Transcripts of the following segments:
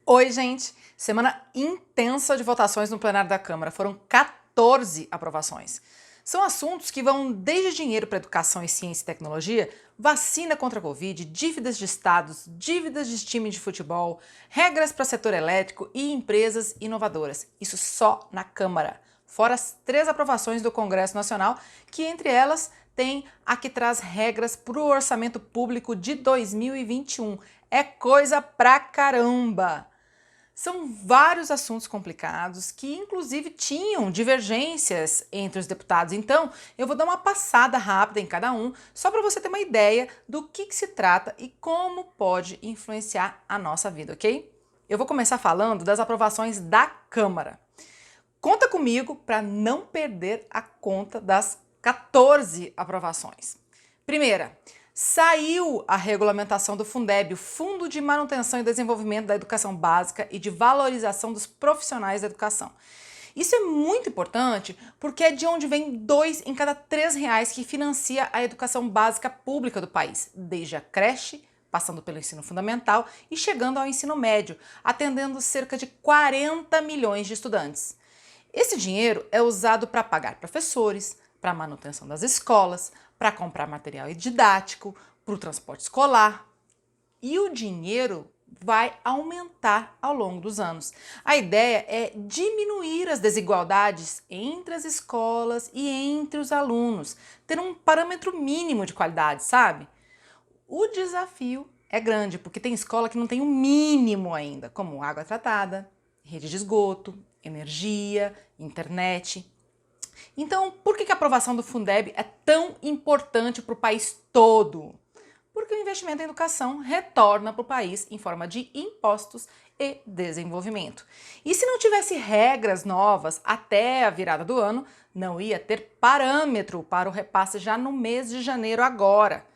Oi, gente! Semana intensa de votações no plenário da Câmara. Foram 14 aprovações. São assuntos que vão desde dinheiro para educação e ciência e tecnologia, vacina contra a Covid, dívidas de estados, dívidas de time de futebol, regras para setor elétrico e empresas inovadoras. Isso só na Câmara. Fora as 3 aprovações do Congresso Nacional, que entre elas tem a que traz regras para o orçamento público de 2021. É coisa pra caramba! São vários assuntos complicados que, inclusive, tinham divergências entre os deputados. Então, eu vou dar uma passada rápida em cada um, só para você ter uma ideia do que se trata e como pode influenciar a nossa vida, ok? Eu vou começar falando das aprovações da Câmara. Conta comigo para não perder a conta das 14 aprovações. Primeira, saiu a regulamentação do Fundeb, o Fundo de Manutenção e Desenvolvimento da Educação Básica e de Valorização dos Profissionais da Educação. Isso é muito importante porque é de onde vem 2 em cada 3 reais que financia a educação básica pública do país, desde a creche, passando pelo ensino fundamental e chegando ao ensino médio, atendendo cerca de 40 milhões de estudantes. Esse dinheiro é usado para pagar professores, para a manutenção das escolas, para comprar material didático, para o transporte escolar. E o dinheiro vai aumentar ao longo dos anos. A ideia é diminuir as desigualdades entre as escolas e entre os alunos, ter um parâmetro mínimo de qualidade, sabe? O desafio é grande, porque tem escola que não tem o mínimo ainda, como água tratada, rede de esgoto, energia, internet. Então, por que a aprovação do Fundeb é tão importante para o país todo? Porque o investimento em educação retorna para o país em forma de impostos e desenvolvimento. E se não tivesse regras novas até a virada do ano, não ia ter parâmetro para o repasse já no mês de janeiro agora.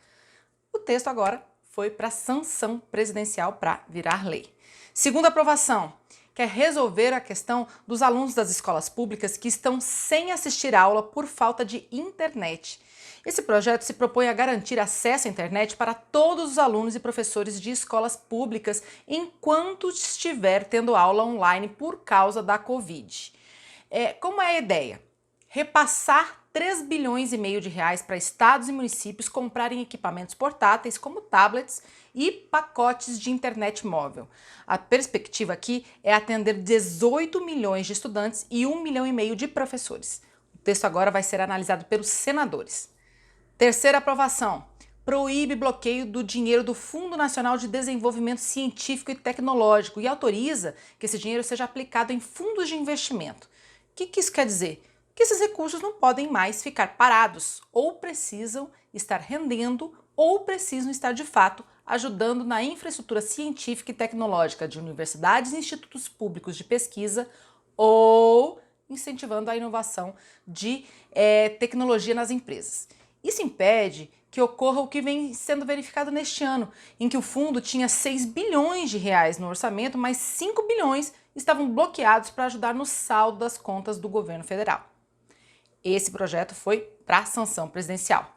O texto agora foi para sanção presidencial para virar lei. Segunda aprovação, quer resolver a questão dos alunos das escolas públicas que estão sem assistir aula por falta de internet. Esse projeto se propõe a garantir acesso à internet para todos os alunos e professores de escolas públicas enquanto estiver tendo aula online por causa da Covid. Como é a ideia? Repassar 3 bilhões e meio de reais para estados e municípios comprarem equipamentos portáteis como tablets e pacotes de internet móvel. A perspectiva aqui é atender 18 milhões de estudantes e 1,5 milhão de professores. O texto agora vai ser analisado pelos senadores. Terceira aprovação. Proíbe bloqueio do dinheiro do Fundo Nacional de Desenvolvimento Científico e Tecnológico e autoriza que esse dinheiro seja aplicado em fundos de investimento. O que isso quer dizer? Que esses recursos não podem mais ficar parados, ou precisam estar rendendo, ou precisam estar de fato ajudando na infraestrutura científica e tecnológica de universidades e institutos públicos de pesquisa, ou incentivando a inovação de tecnologia nas empresas. Isso impede que ocorra o que vem sendo verificado neste ano, em que o fundo tinha 6 bilhões de reais no orçamento, mas 5 bilhões estavam bloqueados para ajudar no saldo das contas do governo federal. Esse projeto foi para sanção presidencial.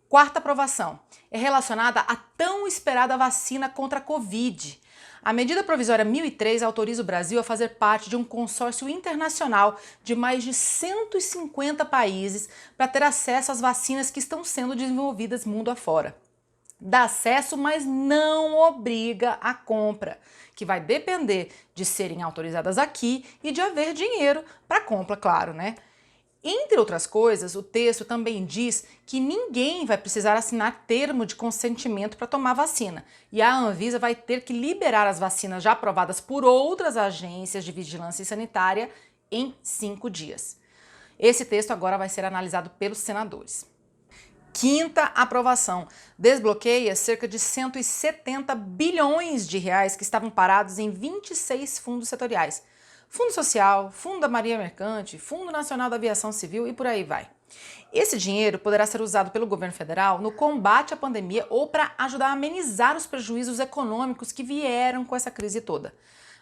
Quarta aprovação é relacionada à tão esperada vacina contra a Covid. A medida provisória 1003 autoriza o Brasil a fazer parte de um consórcio internacional de mais de 150 países para ter acesso às vacinas que estão sendo desenvolvidas mundo afora. Dá acesso, mas não obriga a compra, que vai depender de serem autorizadas aqui e de haver dinheiro para compra, claro, né? Entre outras coisas, o texto também diz que ninguém vai precisar assinar termo de consentimento para tomar vacina e a Anvisa vai ter que liberar as vacinas já aprovadas por outras agências de vigilância sanitária em 5 dias. Esse texto agora vai ser analisado pelos senadores. Quinta aprovação, desbloqueia cerca de 170 bilhões de reais que estavam parados em 26 fundos setoriais. Fundo Social, Fundo da Marinha Mercante, Fundo Nacional da Aviação Civil e por aí vai. Esse dinheiro poderá ser usado pelo governo federal no combate à pandemia ou para ajudar a amenizar os prejuízos econômicos que vieram com essa crise toda.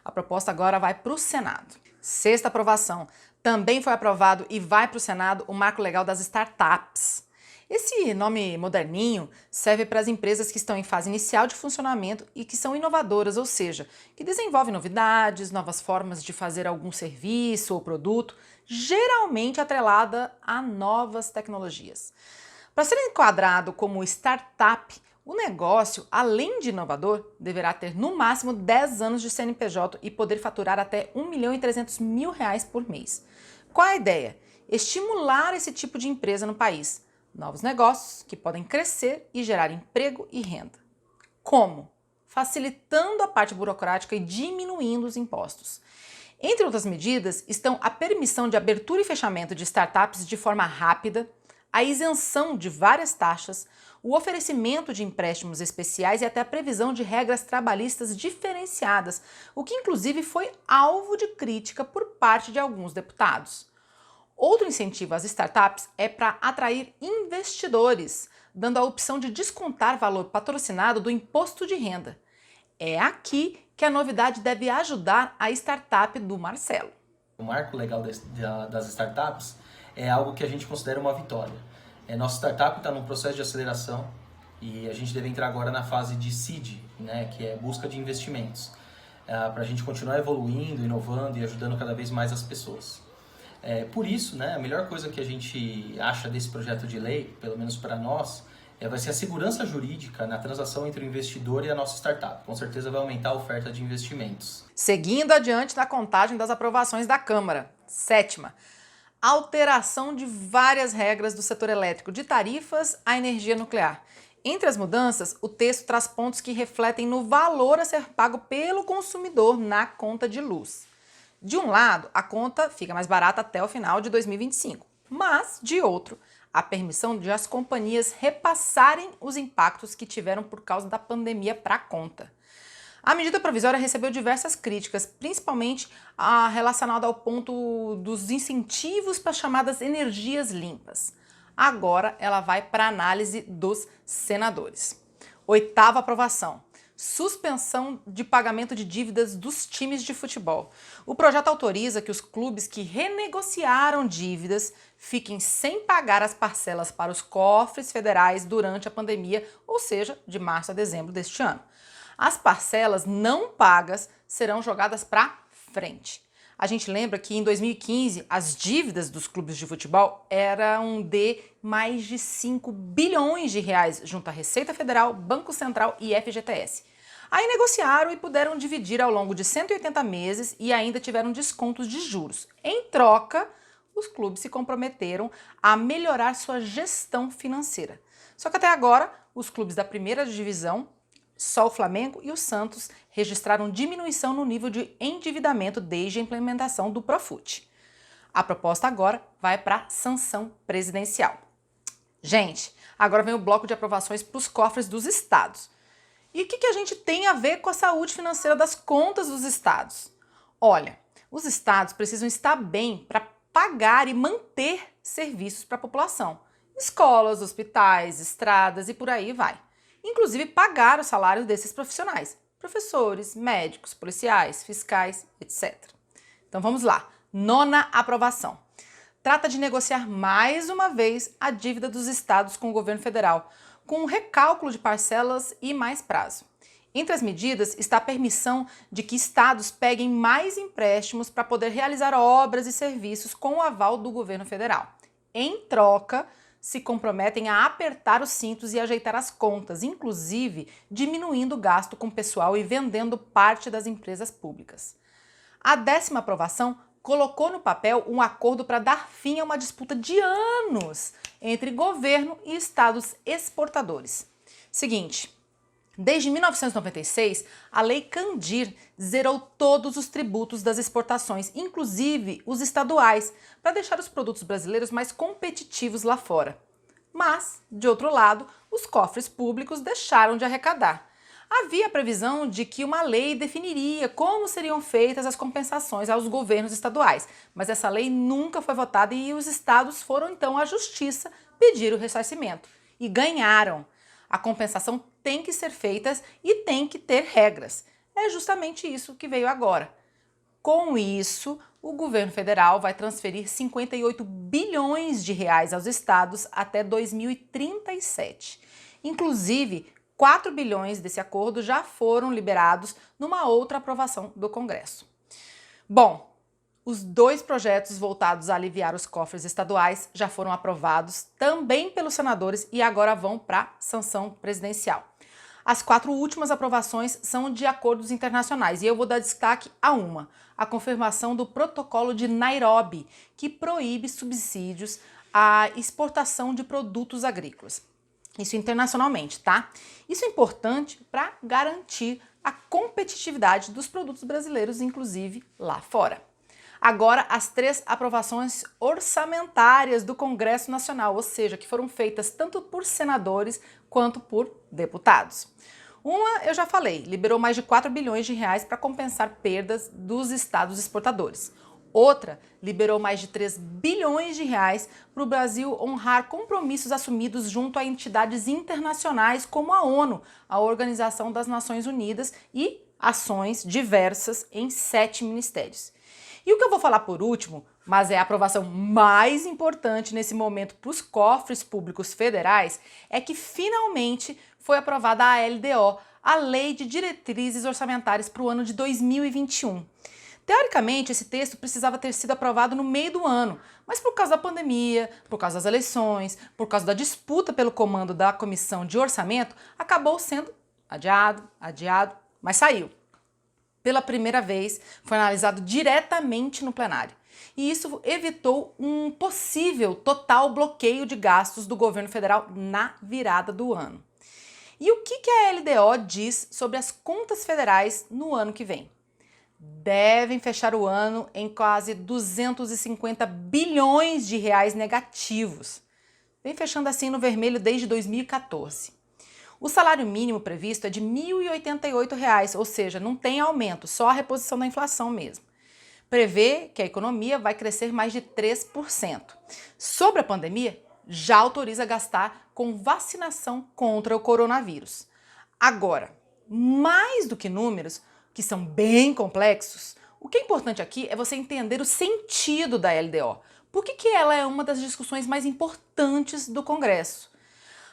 A proposta agora vai para o Senado. Sexta aprovação, também foi aprovado e vai para o Senado o Marco Legal das Startups. Esse nome moderninho serve para as empresas que estão em fase inicial de funcionamento e que são inovadoras, ou seja, que desenvolvem novidades, novas formas de fazer algum serviço ou produto, geralmente atrelada a novas tecnologias. Para ser enquadrado como startup, o negócio, além de inovador, deverá ter no máximo 10 anos de CNPJ e poder faturar até R$ 1.300.000 por mês. Qual a ideia? Estimular esse tipo de empresa no país. Novos negócios que podem crescer e gerar emprego e renda. Como? Facilitando a parte burocrática e diminuindo os impostos. Entre outras medidas estão a permissão de abertura e fechamento de startups de forma rápida, a isenção de várias taxas, o oferecimento de empréstimos especiais e até a previsão de regras trabalhistas diferenciadas, o que inclusive foi alvo de crítica por parte de alguns deputados. Outro incentivo às startups é para atrair investidores, dando a opção de descontar valor patrocinado do imposto de renda. É aqui que a novidade deve ajudar a startup do Marcelo. O marco legal das startups é algo que a gente considera uma vitória. Nossa startup está num processo de aceleração e a gente deve entrar agora na fase de seed, né, que é busca de investimentos, para a gente continuar evoluindo, inovando e ajudando cada vez mais as pessoas. Por isso, né, a melhor coisa que a gente acha desse projeto de lei, pelo menos para nós, vai ser a segurança jurídica na transação entre o investidor e a nossa startup. Com certeza vai aumentar a oferta de investimentos. Seguindo adiante na contagem das aprovações da Câmara. 7ª, alteração de várias regras do setor elétrico, de tarifas à energia nuclear. Entre as mudanças, o texto traz pontos que refletem no valor a ser pago pelo consumidor na conta de luz. De um lado, a conta fica mais barata até o final de 2025, mas, de outro, a permissão de as companhias repassarem os impactos que tiveram por causa da pandemia para a conta. A medida provisória recebeu diversas críticas, principalmente relacionada ao ponto dos incentivos para as chamadas energias limpas. Agora ela vai para a análise dos senadores. 8ª aprovação. Suspensão de pagamento de dívidas dos times de futebol. O projeto autoriza que os clubes que renegociaram dívidas fiquem sem pagar as parcelas para os cofres federais durante a pandemia, ou seja, de março a dezembro deste ano. As parcelas não pagas serão jogadas para frente. A gente lembra que em 2015 as dívidas dos clubes de futebol eram de mais de 5 bilhões de reais junto à Receita Federal, Banco Central e FGTS. Aí negociaram e puderam dividir ao longo de 180 meses e ainda tiveram descontos de juros. Em troca, os clubes se comprometeram a melhorar sua gestão financeira. Só que até agora, os clubes da primeira divisão, só o Flamengo e o Santos, registraram diminuição no nível de endividamento desde a implementação do Profut. A proposta agora vai para a sanção presidencial. Gente, agora vem o bloco de aprovações para os cofres dos estados. E o que a gente tem a ver com a saúde financeira das contas dos estados? Olha, os estados precisam estar bem para pagar e manter serviços para a população. Escolas, hospitais, estradas e por aí vai. Inclusive pagar o salário desses profissionais, professores, médicos, policiais, fiscais, etc. Então vamos lá, 9ª aprovação. Trata de negociar mais uma vez a dívida dos estados com o governo federal, com um recálculo de parcelas e mais prazo. Entre as medidas está a permissão de que estados peguem mais empréstimos para poder realizar obras e serviços com o aval do governo federal. Em troca, se comprometem a apertar os cintos e ajeitar as contas, inclusive diminuindo o gasto com pessoal e vendendo parte das empresas públicas. A 10ª aprovação colocou no papel um acordo para dar fim a uma disputa de anos entre governo e estados exportadores. Seguinte, desde 1996, a Lei Candir zerou todos os tributos das exportações, inclusive os estaduais, para deixar os produtos brasileiros mais competitivos lá fora. Mas, de outro lado, os cofres públicos deixaram de arrecadar. Havia a previsão de que uma lei definiria como seriam feitas as compensações aos governos estaduais, mas essa lei nunca foi votada e os estados foram então à justiça pedir o ressarcimento. E ganharam. A compensação tem que ser feita e tem que ter regras. É justamente isso que veio agora. Com isso, o governo federal vai transferir 58 bilhões de reais aos estados até 2037. Inclusive, 4 bilhões desse acordo já foram liberados numa outra aprovação do Congresso. Bom, os 2 projetos voltados a aliviar os cofres estaduais já foram aprovados também pelos senadores e agora vão para sanção presidencial. As 4 últimas aprovações são de acordos internacionais e eu vou dar destaque a uma, a confirmação do Protocolo de Nairobi, que proíbe subsídios à exportação de produtos agrícolas. Isso internacionalmente, tá? Isso é importante para garantir a competitividade dos produtos brasileiros, inclusive lá fora. Agora, as 3 aprovações orçamentárias do Congresso Nacional, ou seja, que foram feitas tanto por senadores quanto por deputados. Uma, eu já falei, liberou mais de 4 bilhões de reais para compensar perdas dos estados exportadores. Outra, liberou mais de 3 bilhões de reais para o Brasil honrar compromissos assumidos junto a entidades internacionais como a ONU, a Organização das Nações Unidas, e ações diversas em 7 ministérios. E o que eu vou falar por último, mas é a aprovação mais importante nesse momento para os cofres públicos federais, é que finalmente foi aprovada a LDO, a Lei de Diretrizes Orçamentárias para o ano de 2021. Teoricamente, esse texto precisava ter sido aprovado no meio do ano, mas por causa da pandemia, por causa das eleições, por causa da disputa pelo comando da Comissão de Orçamento, acabou sendo adiado, mas saiu. Pela primeira vez, foi analisado diretamente no plenário. E isso evitou um possível total bloqueio de gastos do governo federal na virada do ano. E o que a LDO diz sobre as contas federais no ano que vem? Devem fechar o ano em quase 250 bilhões de reais negativos. Vem fechando assim no vermelho desde 2014. O salário mínimo previsto é de R$ 1.088, ou seja, não tem aumento, só a reposição da inflação mesmo. Prevê que a economia vai crescer mais de 3%. Sobre a pandemia, já autoriza gastar com vacinação contra o coronavírus. Agora, mais do que números, que são bem complexos, o que é importante aqui é você entender o sentido da LDO. Por que ela é uma das discussões mais importantes do Congresso?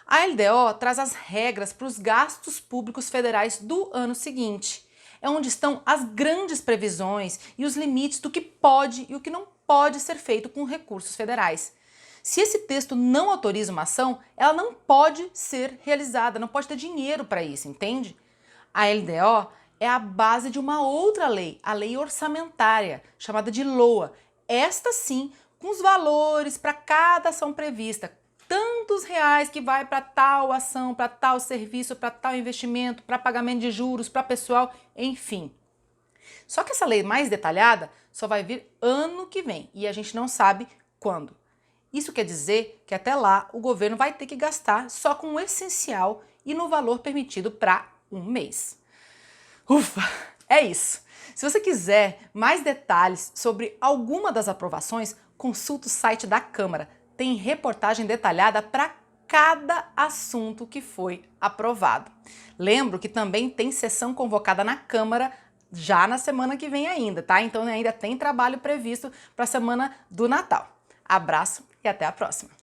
A LDO traz as regras para os gastos públicos federais do ano seguinte. É onde estão as grandes previsões e os limites do que pode e o que não pode ser feito com recursos federais. Se esse texto não autoriza uma ação, ela não pode ser realizada, não pode ter dinheiro para isso, entende? A LDO é a base de uma outra lei, a lei orçamentária, chamada de LOA. Esta sim, com os valores para cada ação prevista, tantos reais que vai para tal ação, para tal serviço, para tal investimento, para pagamento de juros, para pessoal, enfim. Só que essa lei mais detalhada só vai vir ano que vem e a gente não sabe quando. Isso quer dizer que até lá o governo vai ter que gastar só com o essencial e no valor permitido para um mês. Ufa, é isso. Se você quiser mais detalhes sobre alguma das aprovações, consulta o site da Câmara. Tem reportagem detalhada para cada assunto que foi aprovado. Lembro que também tem sessão convocada na Câmara já na semana que vem ainda, tá? Então ainda tem trabalho previsto para a semana do Natal. Abraço e até a próxima!